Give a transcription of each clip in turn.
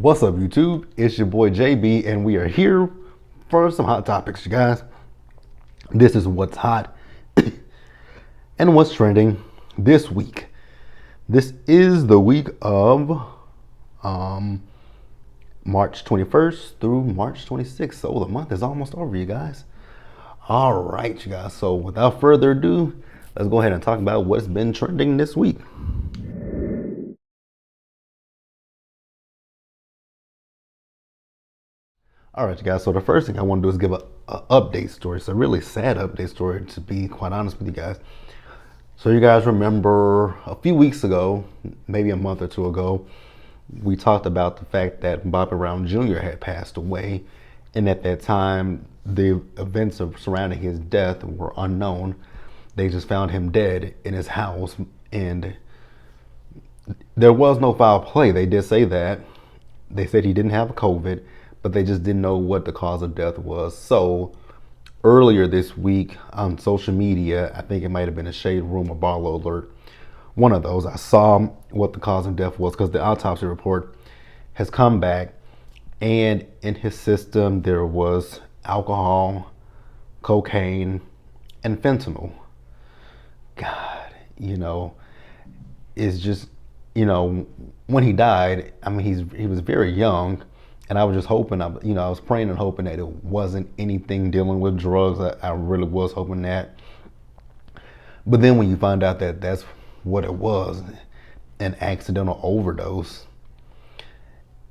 What's up, YouTube? It's your boy JB, and we are here for some hot topics, you guys. This is what's hot and what's trending this week. This is the week of March 21st through March 26th. So the month is almost over, you guys. All right, you guys. So without further ado, let's go ahead and talk about what's been trending this week. All right, you guys. So the first thing I want to do is give a update story. It's a really sad update story, to be quite honest with you guys. So you guys remember a few weeks ago, maybe a month or two ago, we talked about the fact that Bobby Brown Jr. had passed away. And at that time, the events surrounding his death were unknown. They just found him dead in his house, and there was no foul play. They did say that. They said he didn't have COVID, but they just didn't know what the cause of death was. So earlier this week on social media, I think it might have been a Shade Room or Barlow Alert, one of those, I saw what the cause of death was, because the autopsy report has come back, and in his system there was alcohol, cocaine, and fentanyl. God, it's just, when he died, I mean, he was very young. And I was just hoping, I was praying and hoping that it wasn't anything dealing with drugs. I really was hoping that. But then when you find out that that's what it was, an accidental overdose,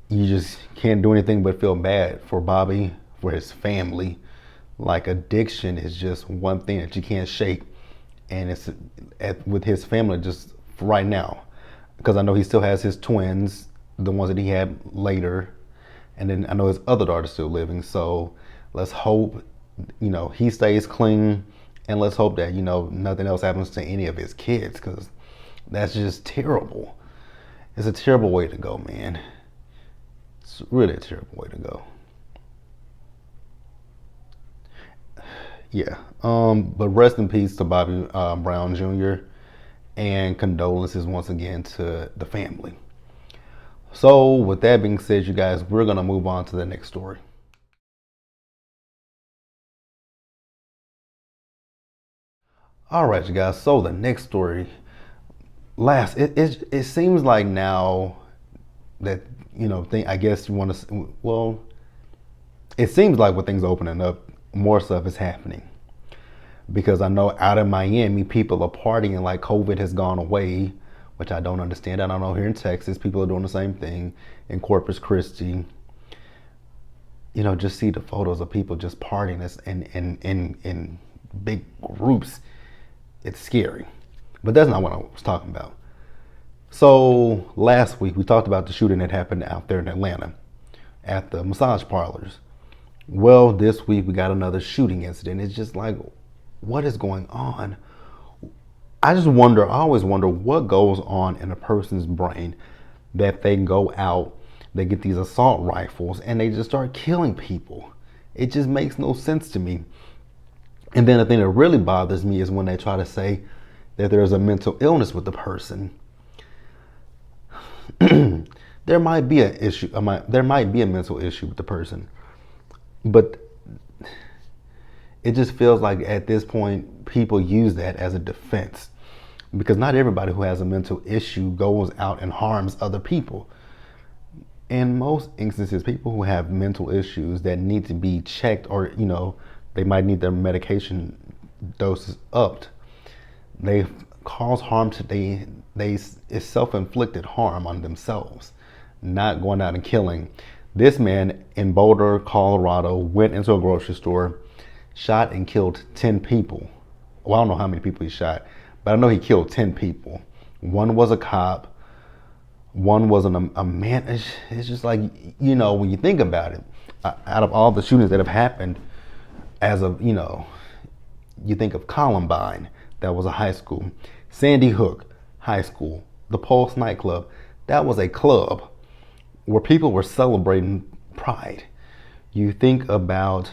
you just can't do anything but feel bad for Bobby, for his family. Like, addiction is just one thing that you can't shake. And it's with his family just right now. Because I know he still has his twins, the ones that he had later. And then I know his other daughter's still living. So let's hope, he stays clean. And let's hope that, nothing else happens to any of his kids. Because that's just terrible. It's a terrible way to go, man. It's really a terrible way to go. Yeah. But rest in peace to Bobby Brown Jr. And condolences once again to the family. So with that being said, you guys, we're going to move on to the next story. All right, you guys. So the next story, it seems like now that, I guess you want to, well, it seems like with things opening up, more stuff is happening. Because I know out in Miami, people are partying like COVID has gone away, which I don't understand. I don't know, here in Texas, people are doing the same thing. In Corpus Christi, just see the photos of people just partying in big groups. It's scary. But that's not what I was talking about. So last week, we talked about the shooting that happened out there in Atlanta at the massage parlors. Well, this week we got another shooting incident. It's just like, what is going on? I always wonder what goes on in a person's brain that they go out, they get these assault rifles, and they just start killing people. It just makes no sense to me. And then the thing that really bothers me is when they try to say that there's a mental illness with the person. There might be an issue. There might be a mental issue with the person, but it just feels like at this point people use that as a defense, because not everybody who has a mental issue goes out and harms other people. In most instances, people who have mental issues that need to be checked, or they might need their medication doses upped, they cause harm to it's self-inflicted harm on themselves, not going out and killing. This man in Boulder, Colorado, went into a grocery store, shot and killed 10 people. Well, I don't know how many people he shot, but I know he killed 10 people. One was a cop. One was a man. It's just like, when you think about it, out of all the shootings that have happened, as of, you think of Columbine, that was a high school. Sandy Hook, high school. The Pulse nightclub, that was a club where people were celebrating pride. You think about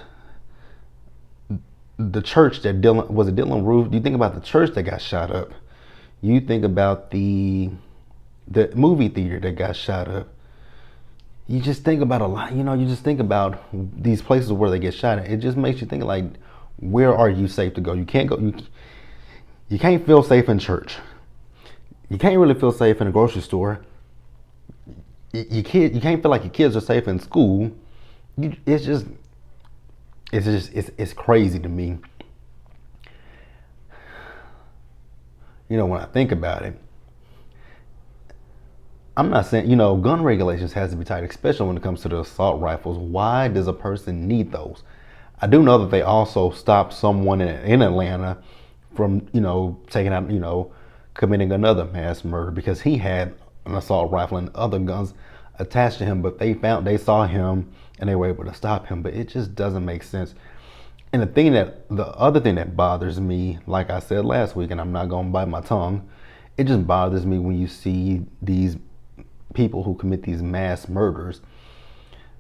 the church that Dylan Roof. You think about the church that got shot up. You think about the movie theater that got shot up. you just think about a lot. You just think about these places where they get shot at. It just makes you think like, where are you safe to go? You can't go. You can't feel safe in church. You can't really feel safe in a grocery store. You can't feel like your kids are safe in school. It's crazy to me. When I think about it, I'm not saying, gun regulations has to be tight, especially when it comes to the assault rifles. Why does a person need those? I do know that they also stopped someone in Atlanta from, taking out, committing another mass murder because he had an assault rifle and other guns attached to him, but they saw him and they were able to stop him. But it just doesn't make sense. And the other thing that bothers me, like I said last week, and I'm not gonna bite my tongue, it just bothers me when you see these people who commit these mass murders.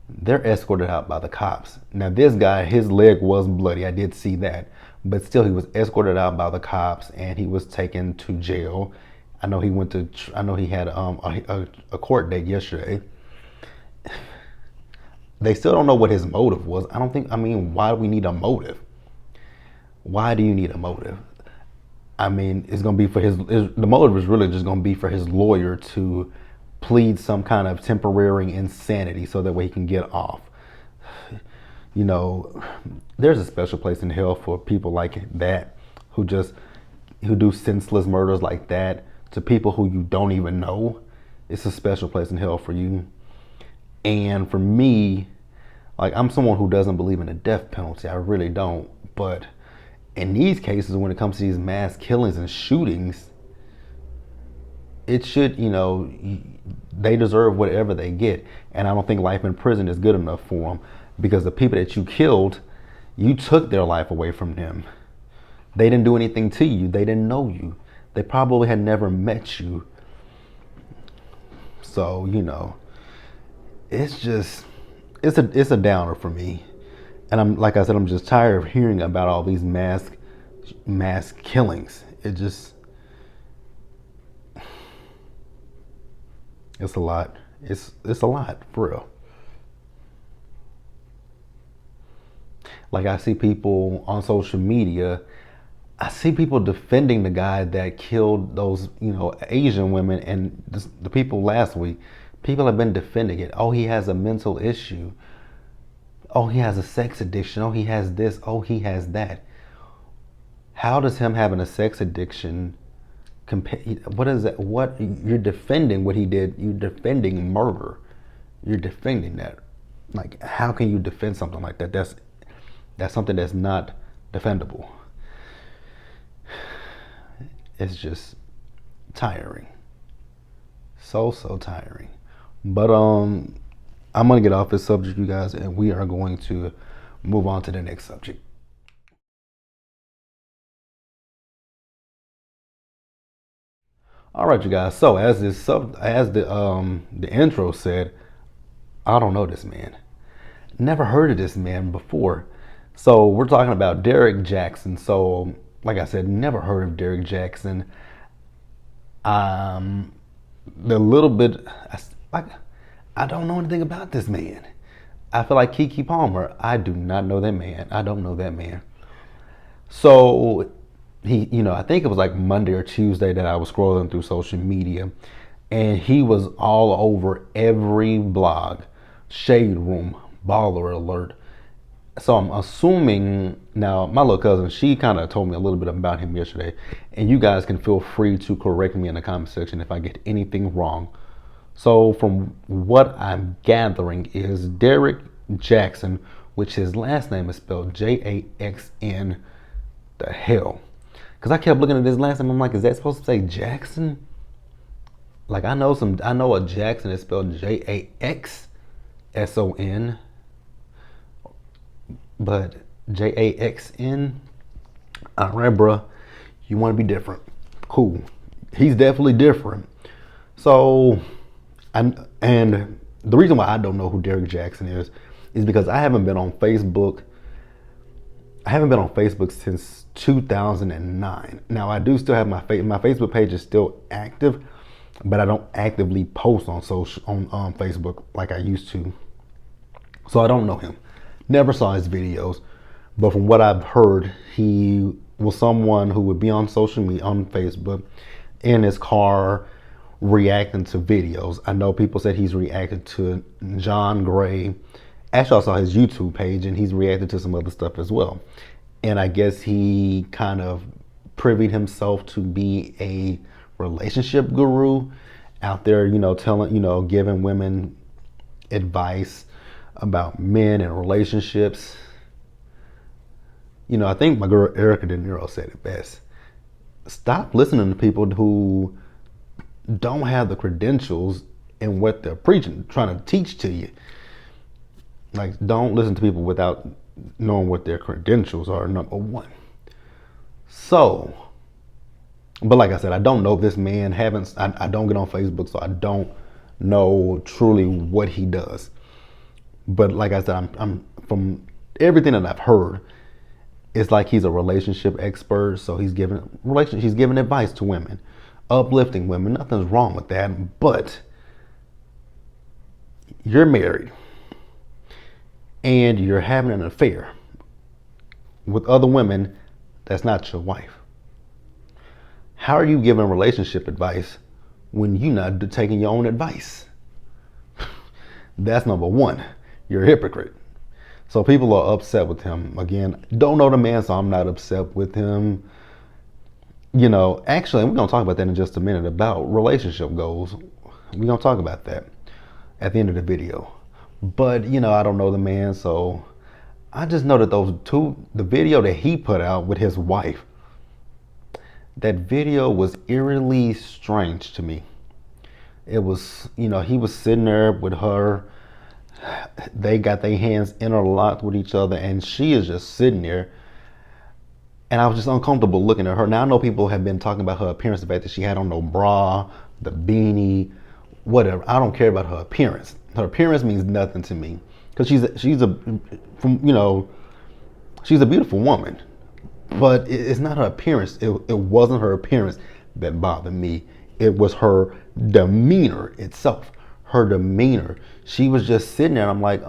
They're escorted out by the cops. Now this guy, his leg was bloody, I did see that, but still he was escorted out by the cops and he was taken to jail. I know he had a court date yesterday. They still don't know what his motive was. Why do we need a motive? Why do you need a motive? It's going to be the motive is really just going to be for his lawyer to plead some kind of temporary insanity so that way he can get off. There's a special place in hell for people like that who do senseless murders like that to people who you don't even know. It's a special place in hell for you. And for me, like, I'm someone who doesn't believe in the death penalty. I really don't. But in these cases, when it comes to these mass killings and shootings, it should, they deserve whatever they get. And I don't think life in prison is good enough for them, because the people that you killed, you took their life away from them. They didn't do anything to you. They didn't know you. They probably had never met you. So, it's a downer for me. And I'm just tired of hearing about all these mass killings. It's a lot. It's a lot, for real. Like, I see people on social media, I see people defending the guy that killed those, Asian women, and the people last week. People have been defending it. Oh, he has a mental issue. Oh, he has a sex addiction. Oh, he has this. Oh, he has that. How does him having a sex addiction compare? What is that? What you're defending? What he did? You're defending murder. You're defending that. Like, how can you defend something like that? That's something that's not defendable. It's just tiring. So tiring. But I'm gonna get off this subject, you guys, and we are going to move on to the next subject. All right, you guys. So as the intro said, I don't know this man. Never heard of this man before. So we're talking about Derek Jackson. So, like I said, never heard of Derek Jackson. The little bit, I don't know anything about this man. I feel like Keke Palmer. I do not know that man. I don't know that man. So he, I think it was like Monday or Tuesday that I was scrolling through social media, and he was all over every blog, Shade Room, Baller Alert. So I'm assuming now, my little cousin, she kind of told me a little bit about him yesterday, and you guys can feel free to correct me in the comment section if I get anything wrong. So from what I'm gathering is Derek Jackson, which his last name is spelled Jaxn. The hell? Because I kept looking at his last name, I'm like, is that supposed to say Jackson? Like, I know a Jackson is spelled Jaxson, but Jaxn, all right, bruh, you want to be different. Cool. He's definitely different. So, and the reason why I don't know who Derek Jackson is because I haven't been on Facebook. I haven't been on Facebook since 2009. Now, I do still have my Facebook page is still active, but I don't actively post on social on Facebook like I used to. So I don't know him. Never saw his videos, but from what I've heard, he was someone who would be on social media, on Facebook, in his car, reacting to videos. I know people said he's reacted to John Gray. Actually, I saw his YouTube page, and he's reacted to some other stuff as well. And I guess he kind of privied himself to be a relationship guru out there, telling, giving women advice about men and relationships. I think my girl Erica De Niro said it best. Stop listening to people who don't have the credentials in what they're preaching, trying to teach to you. Like, don't listen to people without knowing what their credentials are, number one. So, but like I said, I don't know this man. I don't get on Facebook, so I don't know truly what he does. But like I said, I'm from everything that I've heard, it's like he's a relationship expert. So he's giving advice to women, uplifting women. Nothing's wrong with that. But you're married and you're having an affair with other women that's not your wife. How are you giving relationship advice when you're not taking your own advice? That's number one. You're a hypocrite. So people are upset with him. Again, don't know the man, so I'm not upset with him. Actually, we're going to talk about that in just a minute, about relationship goals. We're going to talk about that at the end of the video. But, I don't know the man, so I just know that the video that he put out with his wife, that video was eerily strange to me. It was, he was sitting there with her. They got their hands interlocked with each other, and she is just sitting there. And I was just uncomfortable looking at her. Now, I know people have been talking about her appearance, the fact that she had on no bra, the beanie, whatever. I don't care about her appearance. Her appearance means nothing to me, because she's a beautiful woman. But it's not her appearance. It wasn't her appearance that bothered me. It was her demeanor itself. Her demeanor. She was just sitting there, and I'm like,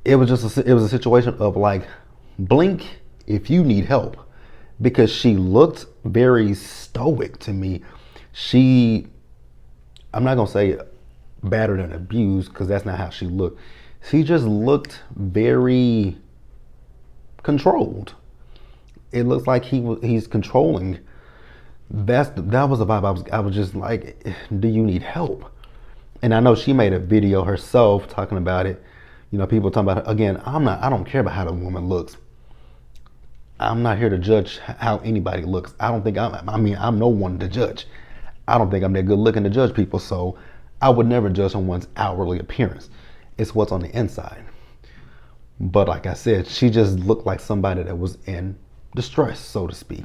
it was a situation of like, blink if you need help, because she looked very stoic to me. I'm not gonna say battered and abused, because that's not how she looked. She just looked very controlled. It looks like he's controlling. That was the vibe. I was just like, do you need help? And I know she made a video herself talking about it. People talking about it. Again, I don't care about how the woman looks. I'm not here to judge how anybody looks. I'm no one to judge. I don't think I'm that good looking to judge people. So I would never judge someone's outwardly appearance. It's what's on the inside. But like I said, she just looked like somebody that was in distress, so to speak.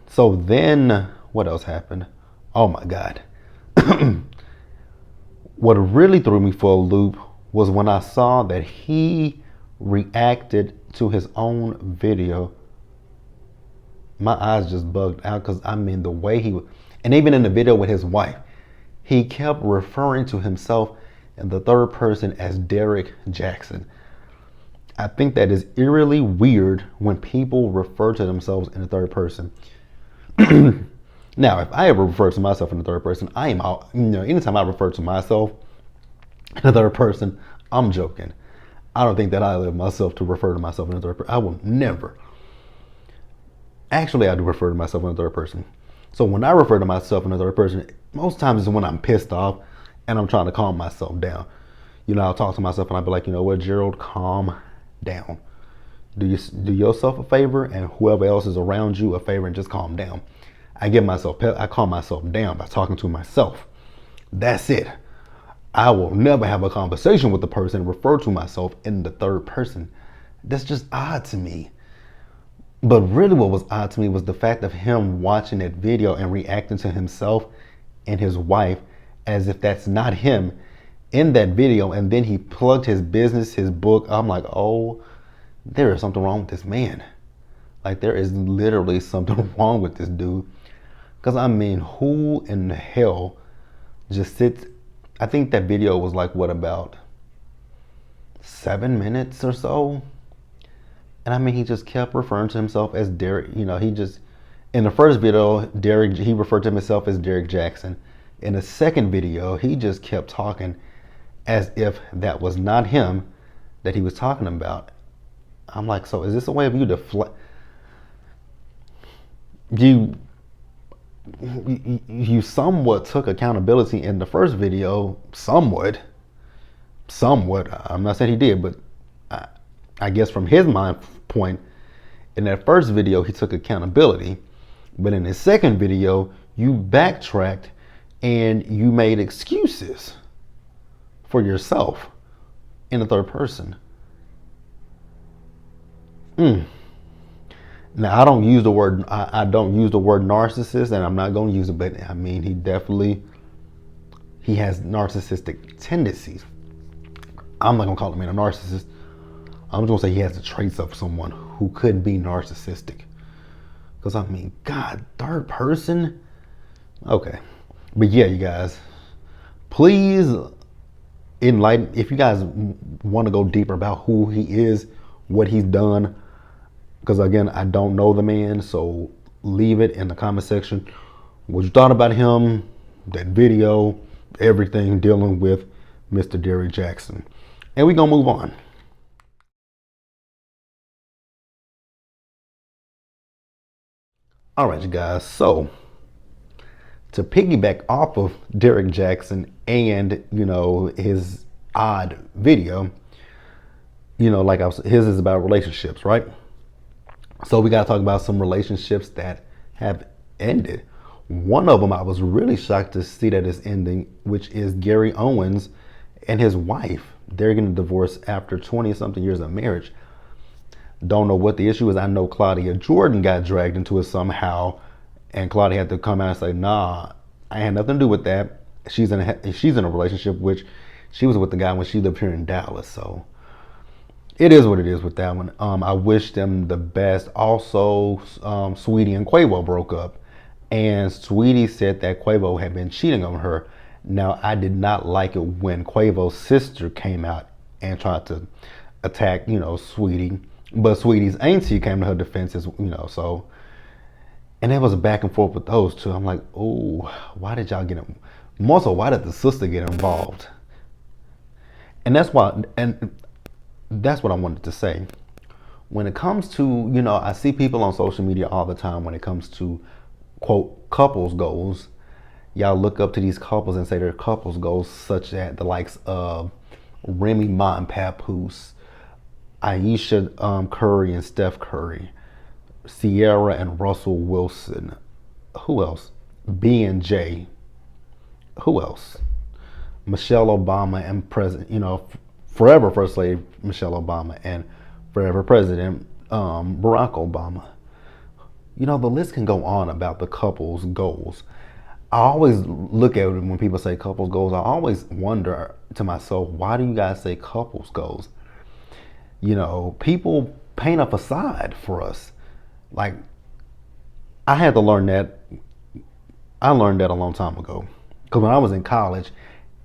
So then what else happened? Oh my God. What really threw me for a loop was when I saw that he reacted to his own video. My eyes just bugged out, because the way he was, and even in the video with his wife, he kept referring to himself in the third person as Derek Jackson. I think that is eerily weird when people refer to themselves in the third person. Now, if I ever refer to myself in the third person, I am out. Anytime I refer to myself in the third person, I'm joking. I don't think that I live myself to refer to myself in the third person. I will never. Actually, I do refer to myself in the third person. So when I refer to myself in the third person, most times is when I'm pissed off and I'm trying to calm myself down. I'll talk to myself and I'll be like, what, Gerald, calm down. Do yourself a favor, and whoever else is around you a favor, and just calm down. I calm myself down by talking to myself. That's it. I will never have a conversation with the person and refer to myself in the third person. That's just odd to me. But really what was odd to me was the fact of him watching that video and reacting to himself and his wife as if that's not him in that video. And then he plugged his business, his book. I'm like, oh, there is something wrong with this man. Like, there is literally something wrong with this dude. Because, I mean, who in the hell just sits? I think that video was like, what, about 7 minutes or so? And I mean, he just kept referring to himself as Derek. You know, he just, in the first video, he referred to himself as Derek Jackson. In the second video, he just kept talking as if that was not him that he was talking about. I'm like, so is this a way of you to you somewhat took accountability in the first video, somewhat. I'm not saying he did, but I guess from his mind point, in that first video, he took accountability. But in his second video, you backtracked and you made excuses for yourself in the third person. Now, I don't use the word narcissist, and I'm not going to use it, but I mean, he has narcissistic tendencies. I'm not going to call him a narcissist. I'm just going to say he has the traits of someone who could be narcissistic. Because, I mean, God, third person? Okay. But yeah, you guys, please enlighten, if you guys want to go deeper about who he is, what he's done, because again, I don't know the man, so leave it in the comment section what you thought about him, that video, everything dealing with Mr. Derek Jackson. And we're going to move on. All right, you guys, so to piggyback off of Derek Jackson and, you know, his odd video, you know, like his is about relationships, right? So we got to talk about some relationships that have ended. One of them I was really shocked to see that is ending, which is Gary Owens and his wife. They're getting a divorce after 20-something years of marriage. Don't know what the issue is. I know Claudia Jordan got dragged into it somehow, and Claudia had to come out and say, "Nah, I had nothing to do with that. She's in a relationship," which she was with the guy when she lived here in Dallas. So it is what it is with that one. I wish them the best. Also, Sweetie and Quavo broke up, and Sweetie said that Quavo had been cheating on her. Now, I did not like it when Quavo's sister came out and tried to attack, you know, Sweetie. But Sweetie's auntie came to her defense, as you know, so. And there was a back and forth with those two. I'm like, oh, why did y'all get him? More so, why did the sister get involved? And that's what I wanted to say. When it comes to, you know, I see people on social media all the time when it comes to, quote, couples goals. Y'all look up to these couples and say they're couples goals, such as the likes of Remy Ma and Papoose, Aisha Curry and Steph Curry, Sierra and Russell Wilson. Who else? B&J. Who else? Michelle Obama and President, you know, forever First Lady Michelle Obama and forever President Barack Obama. You know, the list can go on about the couple's goals. I always look at it when people say couples goals. I always wonder to myself, why do you guys say couples goals? You know, people paint a facade for us. Like, I had to learn that. I learned that a long time ago. Because when I was in college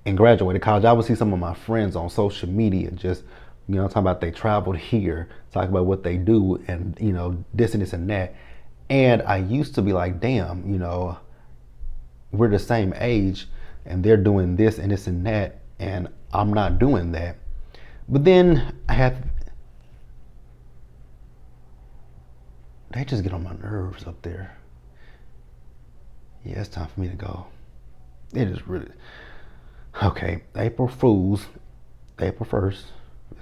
and graduated college, I would see some of my friends on social media just, you know, talking about they traveled here, talking about what they do and, you know, this and this and that. And I used to be like, damn, you know, we're the same age and they're doing this and this and that, and I'm not doing that. But then they just get on my nerves up there. Yeah, it's time for me to go. It is really, okay, April 1st,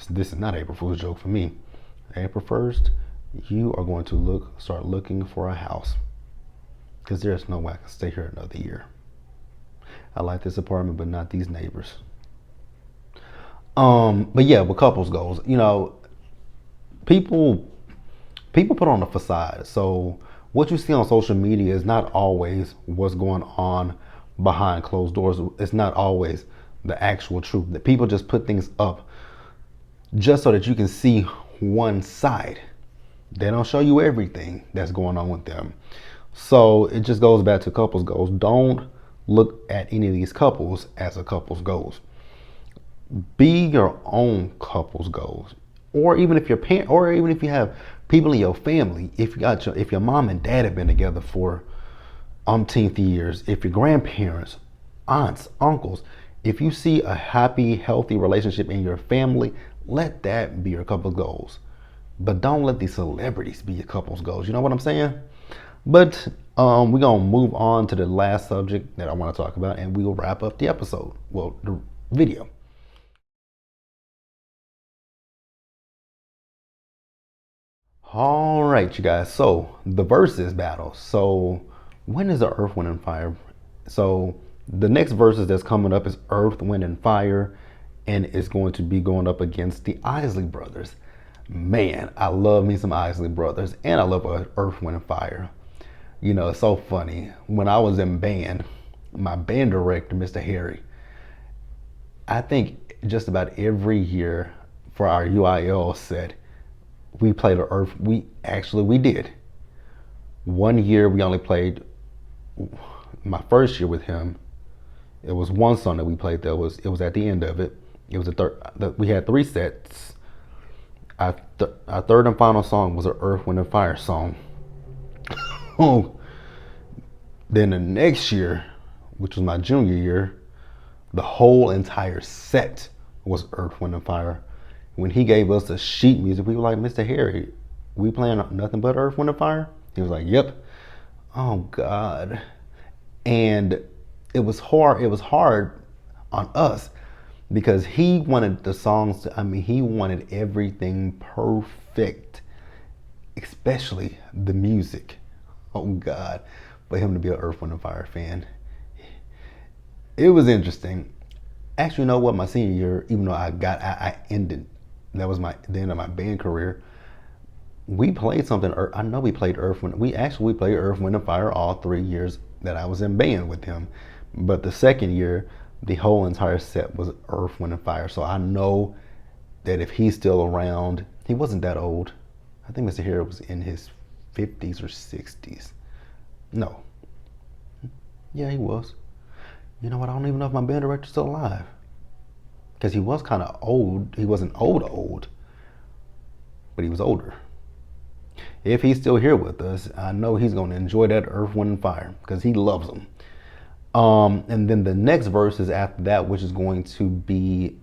this is not April Fool's joke for me. April 1st, you are going to start looking for a house. Because there's no way I can stay here another year. I like this apartment, but not these neighbors. But yeah, with couples goals, you know, people put on a facade. So what you see on social media is not always what's going on behind closed doors. It's not always the actual truth. That people just put things up just so that you can see one side. They don't show you everything that's going on with them. So it just goes back to couples goals. Don't look at any of these couples as a couple's goals. Be your own couple's goals. Or even if or even if you have people in your family, if your mom and dad have been together for umpteenth years, if your grandparents, aunts, uncles, if you see a happy, healthy relationship in your family, let that be your couple's goals. But don't let these celebrities be your couple's goals. You know what I'm saying? But we're gonna move on to the last subject that I want to talk about, and we will wrap up the episode. Well, the video. All right, you guys. So the versus battle. So when is the Earth, Wind, and Fire? So the next versus that's coming up is Earth, Wind, and Fire, and it's going to be going up against the Isley Brothers. Man, I love me some Isley Brothers, and I love Earth, Wind, and Fire. You know, it's so funny. When I was in band, my band director, Mr. Harry, I think just about every year for our UIL set, we played the Earth. We did. One year we only played, my first year with him, it was one song that we played that it was at the end of it. It was we had 3 sets. Our third and final song was an Earth, Wind, and Fire song. Then the next year, which was my junior year, the whole entire set was Earth, Wind, and Fire. When he gave us the sheet music, we were like, Mr. Harry, we playing nothing but Earth, Wind, and Fire? He was like, yep. Oh God. And it was hard. It was hard on us because he wanted the songs he wanted everything perfect, especially the music. Oh God, for him to be an Earth, Wind, and Fire fan. It was interesting. Actually, you know what? My senior year, even though I ended, that was the end of my band career. We played something. I know we played Earth, Wind. We played Earth, Wind, and Fire all 3 years that I was in band with him. But the second year, the whole entire set was Earth, Wind, and Fire. So I know that if he's still around, he wasn't that old. I think Mr. Harry was in his 50s or 60s. No. Yeah, he was. You know what? I don't even know if my band director's still alive. Because he was kind of old. He wasn't old, but he was older. If he's still here with us, I know he's going to enjoy that Earth, Wind, and Fire because he loves them. And then the next verse is after that, which is going to be,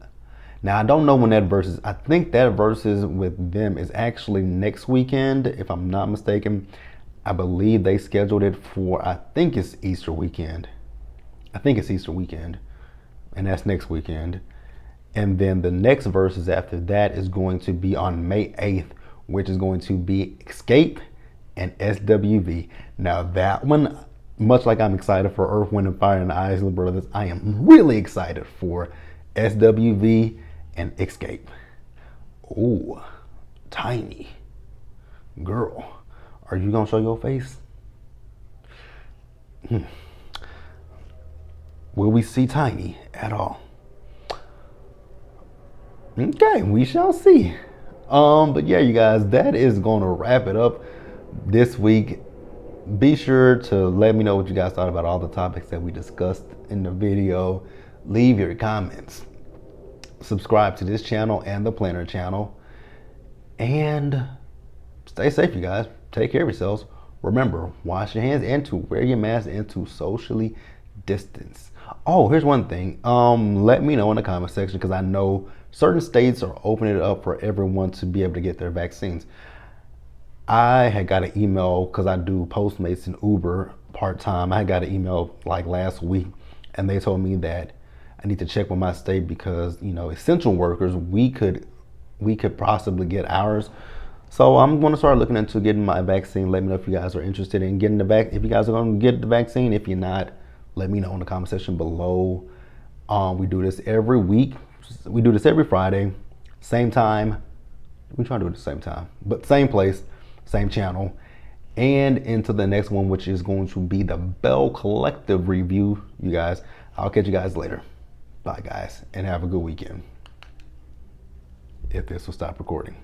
now I don't know when that verse is. I think that verses with them is actually next weekend, if I'm not mistaken. I believe they scheduled it for, I think it's Easter weekend. And that's next weekend. And then the next verses after that is going to be on May 8th, which is going to be Escape and SWV. Now that one, much like I'm excited for Earth, Wind, and Fire and the Isley Brothers, I am really excited for SWV and Escape. Ooh, Tiny. Girl, are you gonna show your face? Will we see Tiny at all? Okay, we shall see. But yeah, you guys, that is going to wrap it up this week. Be sure to let me know what you guys thought about all the topics that we discussed in the video. Leave your comments. Subscribe to this channel and the Planner channel. And stay safe, you guys. Take care of yourselves. Remember, wash your hands and to wear your mask and to socially distance. Oh, here's one thing. Let me know in the comment section because I know certain states are opening it up for everyone to be able to get their vaccines. I had got an email because I do Postmates and Uber part-time. I got an email like last week and they told me that I need to check with my state because, you know, essential workers, we could possibly get ours. So I'm going to start looking into getting my vaccine. Let me know if you guys are interested in getting the vaccine. If you guys are going to get the vaccine, if you're not, let me know in the comment section below. We do this every week. We do this every Friday, same time. We try to do it at the same time, but same place, same channel. And into the next one, which is going to be the Bell Collective review. You guys, I'll catch you guys later. Bye guys, and have a good weekend. If this will stop recording.